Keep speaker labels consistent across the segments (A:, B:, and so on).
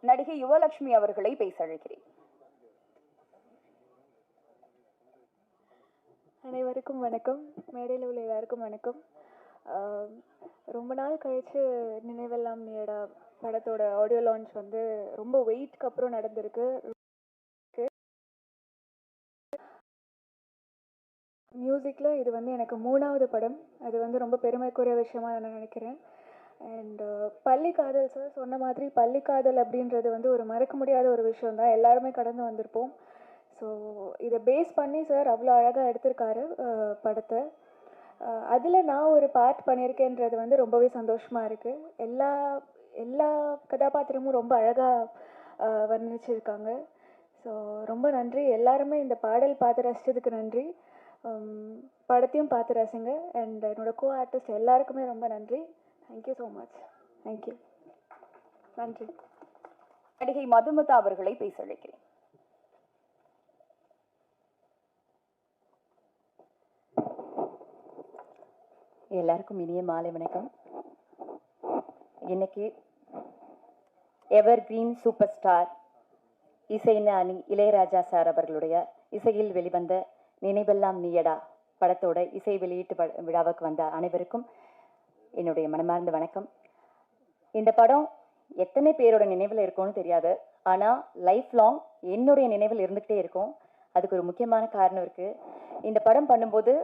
A: நடிகை யுவலட்சுமி அவர்களை பேச அழைக்கிறேன்.
B: அனைவருக்கும் வணக்கம். மேடையில் உள்ள எல்லாருக்கும் வணக்கம். ரொம்ப நாள் கழிச்சு நினைவெல்லாம் நீடா படத்தோட ஆடியோ லான்ச் வந்து ரொம்ப வெயிட்க்கு அப்புறம் நடந்திருக்கு. மியூசிக்கில் இது வந்து எனக்கு 3வது படம். அது வந்து ரொம்ப பெருமைக்குரிய விஷயமா நான் நினைக்கிறேன். அண்ட் பள்ளிக்காதல் சார் சொன்ன மாதிரி பள்ளிக்காதல் அப்படின்றது வந்து ஒரு மறக்க முடியாத ஒரு விஷயம் தான். எல்லாருமே கடந்து வந்திருப்போம். ஸோ இதை பேஸ் பண்ணி சார் அவ்வளோ அழகாக எடுத்திருக்காரு படத்தை. அதில் நான் ஒரு பார்ட் பண்ணியிருக்கேன்றது வந்து ரொம்பவே சந்தோஷமாக இருக்குது. எல்லா கதாபாத்திரமும் ரொம்ப அழகாக வர்ணிச்சிருக்காங்க. ஸோ ரொம்ப நன்றி. எல்லாருமே இந்த பாடல் பார்த்து ரசித்ததுக்கு நன்றி. படத்தையும் பார்த்து ரசிங்க. அண்ட் என்னோட கோ ஆர்டிஸ்ட் எல்லாருக்குமே ரொம்ப நன்றி. Thank you so much. தேங்க்யூ. நன்றி.
A: நடிகை மதுமிதா அவர்களை பேச அழைக்கிறேன்.
C: எல்லாருக்கும் இனிய மாலை வணக்கம். இன்னைக்கு எவர் கிரீன் சூப்பர் ஸ்டார் இசைஞானி இளையராஜா சார் அவர்களுடைய இசையில் வெளிவந்த நினைவெல்லாம் நீயடா படத்தோட இசை வெளியீட்டு விழாவுக்கு வந்த அனைவருக்கும் என்னுடைய மனமார்ந்த வணக்கம். இந்த படம் எத்தனை பேரோட நினைவில் இருக்கும்னு தெரியாது, ஆனால் லைஃப் லாங் என்னுடைய நினைவில் இருந்துகிட்டே இருக்கும். அதுக்கு ஒரு முக்கியமான காரணம் இருக்குது. இந்த படம் பண்ணும்போது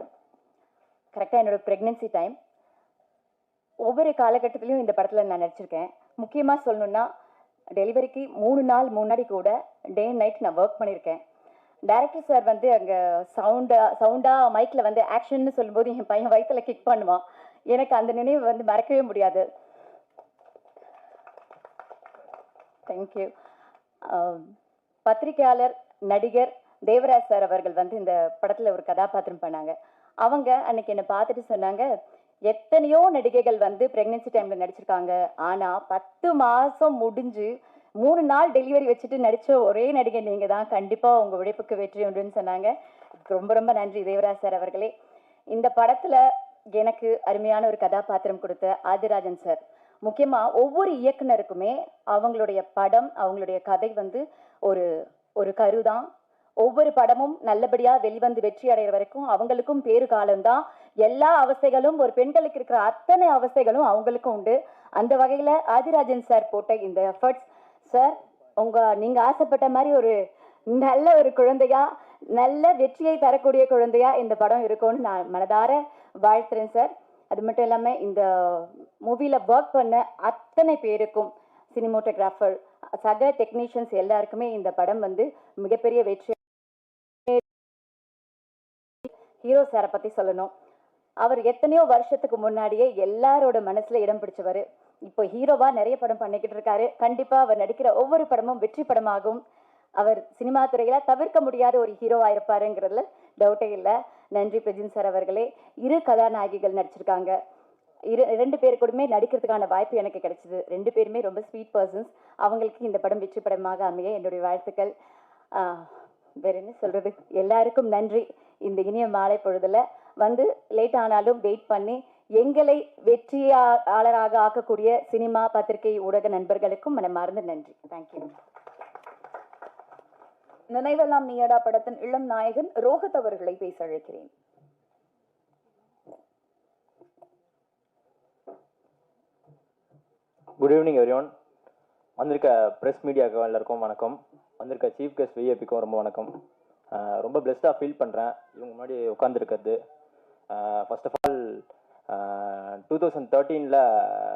C: கரெக்டாக என்னோட ப்ரெக்னென்சி டைம். ஒவ்வொரு காலகட்டத்திலையும் இந்த படத்தில் நான் நடிச்சிருக்கேன். முக்கியமாக சொல்லணுன்னா டெலிவரிக்கு 3 நாள் முன்னாடி கூட டே அண்ட் நைட் நான் ஒர்க் பண்ணியிருக்கேன். டைரக்டர் சார் வந்து அங்கே சவுண்டாக மைக்கில் வந்து ஆக்ஷன்னு சொல்லும்போது என் பையன் வயிற்றில் கிக் பண்ணுவான். எனக்கு அந்த நினைவு வந்து மறக்கவே முடியாது. தேங்க்யூ. பத்திரிகையாளர் நடிகர் தேவராஜ் சார் அவர்கள் வந்து இந்த படத்தில் ஒரு கதாபாத்திரம் பண்ணாங்க. அவங்க அன்னைக்கு என்னை பார்த்துட்டு சொன்னாங்க, எத்தனையோ நடிகைகள் வந்து ப்ரெக்னென்சி டைமில் நடிச்சிருக்காங்க, ஆனால் 10 மாதம் முடிஞ்சு 3 நாள் டெலிவரி வச்சுட்டு நடித்த ஒரே நடிகை நீங்கள் தான், கண்டிப்பாக உங்கள் உழைப்புக்கு வெற்றி உண்டுன்னு சொன்னாங்க. ரொம்ப ரொம்ப நன்றி தேவராஜ் சார் அவர்களே. இந்த படத்தில் எனக்கு அருமையான ஒரு கதாபாத்திரம் கொடுத்த ஆதிராஜன் சார், முக்கியமாக ஒவ்வொரு இயக்குனருக்குமே அவங்களுடைய படம் அவங்களுடைய கதை வந்து ஒரு கருதான். ஒவ்வொரு படமும் நல்லபடியாக வெளிவந்து வெற்றி அடைகிற வரைக்கும் அவங்களுக்கும் பேரு காலம்தான். எல்லா அவஸ்தைகளும் ஒரு பெண்களுக்கு இருக்கிற அத்தனை அவஸ்தைகளும் அவங்களுக்கும் உண்டு. அந்த வகையில் ஆதிராஜன் சார் போட்ட இந்த எஃபர்ட்ஸ் சார், நீங்கள் ஆசைப்பட்ட மாதிரி ஒரு நல்ல ஒரு குழந்தையா, நல்ல வெற்றியை தரக்கூடிய குழந்தையா இந்த படம் இருக்கும்னு நான் மனதார வாழ்த்துறேன் சார். அது மட்டும் இல்லாமல் இந்த மூவியில் ஒர்க் பண்ண அத்தனை பேருக்கும், சினிமோட்டோகிராஃபர், சக டெக்னீஷியன்ஸ் எல்லாருக்குமே இந்த படம் வந்து மிகப்பெரிய வெற்றி. ஹீரோ சாரை பற்றி சொல்லணும். அவர் எத்தனையோ வருஷத்துக்கு முன்னாடியே எல்லாரோட மனசுல இடம் பிடிச்சவர். இப்போ ஹீரோவா நிறைய படம் பண்ணிக்கிட்டு இருக்காரு. கண்டிப்பா அவர் நடிக்கிற ஒவ்வொரு படமும் வெற்றி படமாகும். அவர் சினிமா துறையில தவிர்க்க முடியாத ஒரு ஹீரோவா இருப்பாருங்கிறதுல டவுட்டே இல்லை. நன்றி பிரஜின் சார் அவர்களே. 2 கதாநாயகிகள் நடிச்சிருக்காங்க. 2 பேர் கூடமே நடிக்கிறதுக்கான வாய்ப்பு எனக்கு கிடைச்சிது. 2 பேருமே ரொம்ப ஸ்வீட் பர்சன்ஸ். அவங்களுக்கு இந்த படம் வெற்றி படமாக அமைய என்னுடைய வாழ்த்துக்கள். வேற என்ன சொல்றது, எல்லாருக்கும் நன்றி. இந்த இனிய மாலை பொழுதுல வந்து லேட் ஆனாலும் வெயிட் பண்ணி எங்களை வெற்றியாளராக ஆக்கக்கூடிய சினிமா, பத்திரிகை, ஊடக நண்பர்களுக்கும் மனமார்ந்த நன்றி. தேங்க்யூ.
A: நினைவெல்லாம் நீயடா படத்தின் இளம் நாயகன் ரோஹித் அவர்களை பேச அழைக்கிறேன்.
D: Good evening everyone. வந்திருக்க ப்ரெஸ் மீடியாவுக்கு எல்லாருக்கும் வணக்கம். வந்திருக்க சீஃப் கெஸ்ட் விஐபிக்கும் ரொம்ப வணக்கம். ரொம்ப பிளெஸ்டாக ஃபீல் பண்ணுறேன் இவங்க முன்னாடி உட்காந்துருக்கிறது. First of all 2013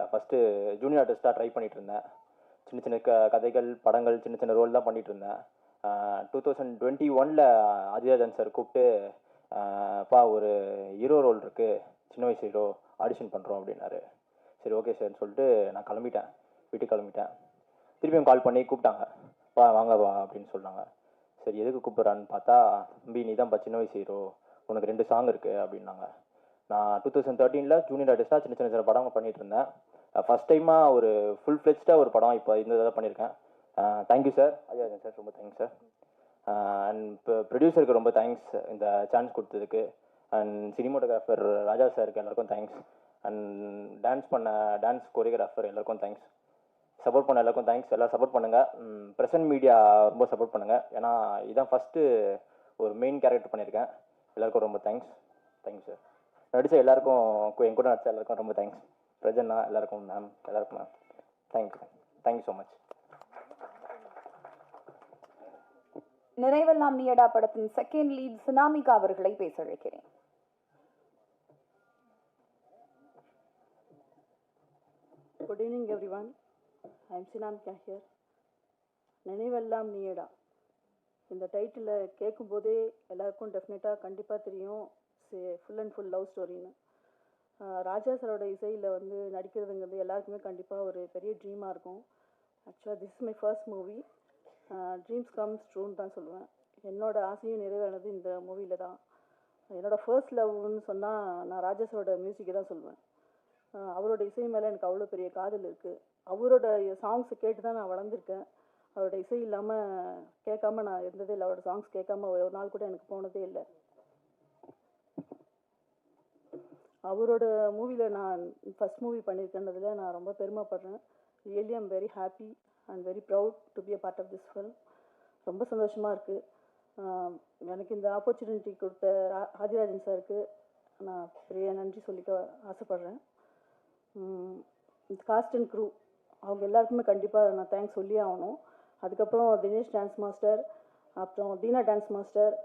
D: first junior ஆர்டிஸ்டாக ட்ரை பண்ணிகிட்டு இருந்தேன். சின்ன சின்ன கதைகள், படங்கள், சின்ன சின்ன ரோல் தான் பண்ணிகிட்டு இருந்தேன். 2021 ஆதிராஜன் சார் கூப்பிட்டு, பா ஒரு ஹீரோ ரோல் இருக்குது, சின்ன வயசு ஹீரோ, ஆடிஷன் பண்ணுறோம் அப்படின்னாரு. சரி ஓகே சார்ன்னு சொல்லிட்டு நான் கிளம்பிட்டேன், வீட்டுக்கு கிளம்பிட்டேன். திருப்பியும் கால் பண்ணி கூப்பிட்டாங்க, பா வாங்க வா அப்படின்னு சொன்னாங்க. சரி எதுக்கு கூப்பிட்றான்னு பார்த்தா, தம்பி நீ தான் சின்ன வயசு ஹீரோ, உனக்கு 2 சாங் இருக்குது அப்படின்னாங்க. நான் 2013 ஜூனியர் ஆர்டிஸ்டாக சின்ன சின்ன படம் பண்ணிகிட்டு இருந்தேன். ஃபஸ்ட் டைமாக ஒரு ஃபுல் ஃப்ளெஜ்டாக ஒரு படம் இப்போ இந்த இதாக பண்ணியிருக்கேன். தேங்க்யூ சார், ஆதிராஜன் சார், ரொம்ப தேங்க்ஸ் சார். அண்ட் இப்போ ப்ரொடியூசருக்கு ரொம்ப தேங்க்ஸ் இந்த சான்ஸ் கொடுத்ததுக்கு. அண்ட் சினிமோட்டோகிராஃபர் ராஜா சாருக்கு எல்லாருக்கும் தேங்க்ஸ். அண்ட் டான்ஸ் கொரியோகிராஃபர் எல்லாருக்கும் தேங்க்ஸ். சப்போர்ட் பண்ண எல்லாருக்கும் தேங்க்ஸ். எல்லாம் சப்போர்ட் பண்ணுங்கள். ப்ரெசன்ட் மீடியா ரொம்ப சப்போர்ட் பண்ணுங்கள். ஏன்னா இதான் ஃபஸ்ட்டு ஒரு மெயின் கேரக்டர் பண்ணியிருக்கேன். எல்லாருக்கும் ரொம்ப தேங்க்ஸ். Thank you sir. நடித்த எல்லாருக்கும், என் கூட நடித்த எல்லாருக்கும் ரொம்ப தேங்க்ஸ். பிரஜன்னா எல்லாருக்கும், மேம் எல்லாருக்கும் ma'am thank you. Thank you so much.
A: நிறைவெல்லாம் நீயடா படத்தின் செகண்ட் லீட் சுனாமிகா அவர்களை பேச அழைக்கிறேன்.
E: Good evening everyone. I am Sinamika here. நினைவெல்லாம் நீயடா இந்த டைட்டில் கேட்கும்போதே எல்லாருக்கும் டெஃபினட்டாக கண்டிப்பாக தெரியும் ஃபுல் அண்ட் ஃபுல் லவ் ஸ்டோரின்னு. ராஜா சாரோட இசையில் வந்து நடிக்கிறதுங்கிறது எல்லாருக்குமே கண்டிப்பாக ஒரு பெரிய ட்ரீமாக இருக்கும். ஆக்சுவலாக this is my first movie. Dreams comes ட்ரூன்னு தான் சொல்லுவேன். என்னோடய ஆசையும் நிறைவேறது இந்த மூவியில் தான். என்னோடய ஃபர்ஸ்ட் லவ்னு சொன்னால் நான் ராஜா சாரோட மியூசிக்கை தான் சொல்லுவேன். அவரோட இசை மேலே எனக்கு அவ்வளோ பெரிய காதல் இருக்குது. அவரோட சாங்ஸை கேட்டு தான் நான் வளர்ந்துருக்கேன். அவரோட இசை இல்லாமல் கேட்காம நான் இருந்ததே இல்லை. அவரோட சாங்ஸ் கேட்காம ஒரு நாள் கூட எனக்கு போனதே இல்லை. அவரோட மூவியில் நான் ஃபஸ்ட் மூவி பண்ணியிருக்கேன்றதில் நான் ரொம்ப பெருமைப்படுறேன். Really I'm very happy and very proud to be a part of this film. ரொம்ப சந்தோஷமாக இருக்குது. எனக்கு இந்த ஆப்பர்ச்சுனிட்டி கொடுத்த ஆதிராஜன் சாருக்கு நான் பெரிய நன்றி சொல்லிக்க ஆசைப்பட்றேன். காஸ்ட் அண்ட் க்ரூ அவங்க எல்லாருக்குமே கண்டிப்பாக நான் தேங்க்ஸ் சொல்லியே ஆகணும். அதுக்கப்புறம் தினேஷ் டான்ஸ் மாஸ்டர், அப்புறம் தீனா டான்ஸ் மாஸ்டர்,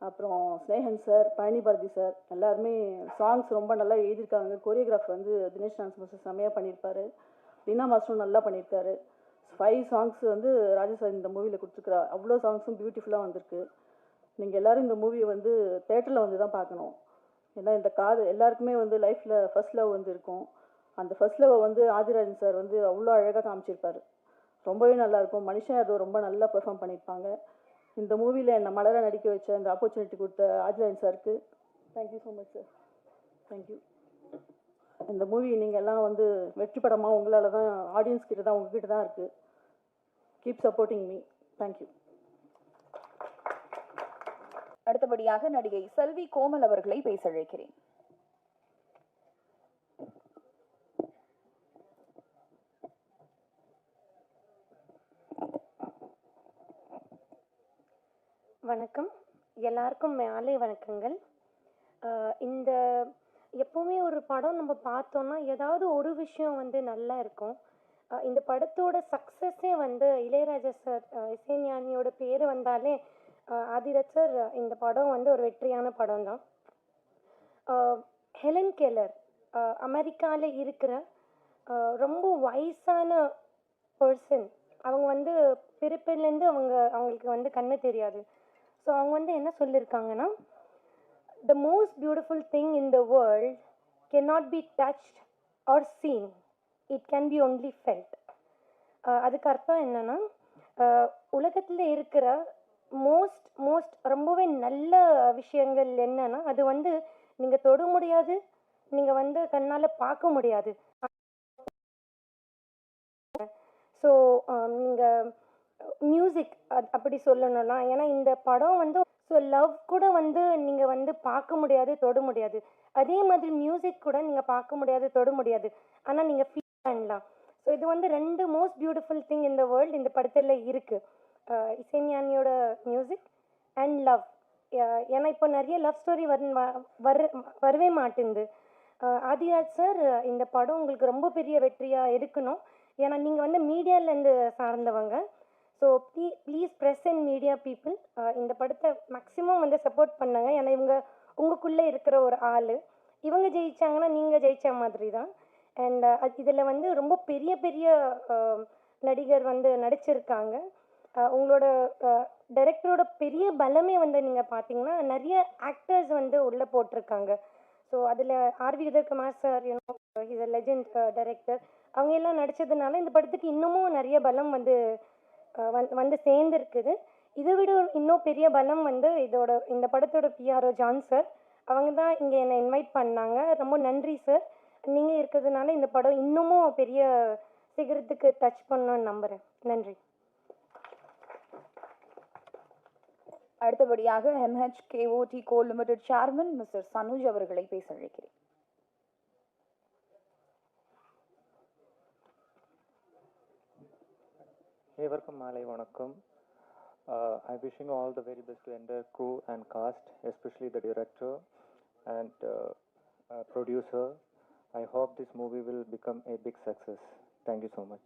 E: அப்புறம் ஸ்னேகன் சார், பழனி பாரதி சார் எல்லாருமே சாங்ஸ் ரொம்ப நல்லா எழுதியிருக்காங்க. கொரியோகிராஃப் வந்து தினேஷ் டான்ஸ் மாஸ்டர் செம்மையாக பண்ணியிருப்பாரு. தீனா மாஸ்டரும் நல்லா பண்ணியிருக்காரு. 5 சாங்ஸ் வந்து ராஜா சார் இந்த மூவியில் கொடுத்துருக்குறா. அவ்வளோ சாங்ஸும் பியூட்டிஃபுல்லாக வந்திருக்கு. நீங்கள் எல்லோரும் இந்த மூவியை வந்து தேட்டரில் வந்து தான் பார்க்கணும். ஏன்னா இந்த எல்லாருக்குமே வந்து லைஃப்பில் ஃபர்ஸ்ட் லவ் வந்து இருக்கும். அந்த ஃபர்ஸ்ட் லவ் வந்து ஆதிராஜன் சார் வந்து அவ்வளோ அழகாக காமிச்சிருப்பார். ரொம்பவே நல்லாயிருக்கும். மனுஷன் அதை ரொம்ப நல்லா பெர்ஃபார்ம் பண்ணியிருப்பாங்க. இந்த மூவியில் என்னை மலர நடிக்க வச்ச அந்த ஆப்பர்ச்சுனிட்டி கொடுத்த ஆதிராஜன் சாருக்கு thank you so much sir. Thank you. இந்த மூவி நீங்கள் எல்லாம் வந்து வெற்றி படமாக உங்களால் தான், ஆடியன்ஸ் கிட்ட தான், உங்ககிட்ட தான் இருக்குது. Keep supporting me. தேங்க்யூ.
A: அடுத்தபடியாக நடிகை செல்வி கோமல் அவர்களை பேச அழைக்கிறேன்.
F: வணக்கம். எல்லாருக்கும் மாலை வணக்கங்கள். இந்த எப்போவுமே ஒரு படம் நம்ம பார்த்தோன்னா ஏதாவது ஒரு விஷயம் வந்து நல்லா இருக்கும். இந்த படத்தோட சக்ஸஸே வந்து இளையராஜா சார், இசைஞானியோட பேர் வந்தாலே ஆதிராஜ் சார் இந்த படம் வந்து ஒரு வெற்றியான படம் தான். ஹெலன் கெல்லர் அமெரிக்காவில் இருக்கிற ரொம்ப வயசான பர்சன். அவங்க வந்து பிறப்பிலேருந்து அவங்களுக்கு வந்து கண்ணு தெரியாது. ஸோ அவங்க வந்து என்ன சொல்லியிருக்காங்கன்னா, the most beautiful thing in the world cannot be touched or seen, it can be only felt. அதுக்கு அர்த்தம் என்னன்னா, உலகத்தில் இருக்கிற மோஸ்ட் ரொம்பவே நல்ல விஷயங்கள் என்னன்னா, அது வந்து நீங்கள் தொட முடியாது, நீங்கள் வந்து கண்ணால் பார்க்க முடியாது. ஸோ நீங்கள் மியூசிக் அப்படி சொல்லணும்னா, ஏன்னா இந்த படம் வந்து ஸோ லவ் கூட வந்து நீங்கள் வந்து பார்க்க முடியாது, தொட முடியாது. அதே மாதிரி மியூசிக் கூட நீங்கள் பார்க்க முடியாது, தொட முடியாது, ஆனால் நீங்கள் ஃபீல் பண்ணலாம். ஸோ இது வந்து 2 மோஸ்ட் பியூட்டிஃபுல் திங் இந்த வேர்ல்டு இந்த படத்தில் இருக்குது. இசைஞானியோட மியூசிக் அண்ட் லவ். ஏன்னா இப்போ நிறைய லவ் ஸ்டோரி வரவே மாட்டேங்குது. ஆதிராஜ் சார் இந்த படம் உங்களுக்கு ரொம்ப பெரிய வெற்றியாக இருக்கணும். ஏன்னா நீங்கள் வந்து மீடியாவிலேருந்து சார்ந்தவங்க. So please press and media people இந்த படத்தை மேக்ஸிமம் வந்து சப்போர்ட் பண்ணுங்க. ஏன்னா இவங்க உங்களுக்குள்ளே இருக்கிற ஒரு ஆள். இவங்க ஜெயிச்சாங்கன்னா நீங்கள் ஜெயிச்ச மாதிரி தான். அண்ட் இதில் வந்து ரொம்ப பெரிய பெரிய நடிகர் வந்து நடிச்சிருக்காங்க. உங்களோட டைரக்டரோட பெரிய பலமே வந்து நீங்கள் பார்த்தீங்கன்னா நிறைய ஆக்டர்ஸ் வந்து உள்ளே போட்டிருக்காங்க. ஸோ அதில் R V Udhayakumar sir, is a legend director. அவங்க எல்லாம் நடித்ததுனால இந்த படத்துக்கு இன்னமும் நிறைய பலம் வந்து வந்து சேர்ந்துருக்குது. இதை விட இன்னும் பெரிய பலம் வந்து இந்த படத்தோட பிஆர்ஓ ஜான் சார். அவங்க தான் இங்கே என்னை இன்வைட் பண்ணாங்க. ரொம்ப நன்றி சார். நீங்கள் இருக்கிறதுனால இந்த படம் இன்னமும் பெரிய சிகரத்துக்கு டச் பண்ணணும்னு நம்புகிறேன். நன்றி.
A: அடுத்தபடியாக MHKOT Co Limited chairman mister Sanuj அவர்களை பேச அழைக்கிறேன்.
G: அனைவருக்கும் மாலை வணக்கம். I'm wishing all the very best to entire crew and cast, especially the director and producer. I hope this movie will become a big success. Thank you so much.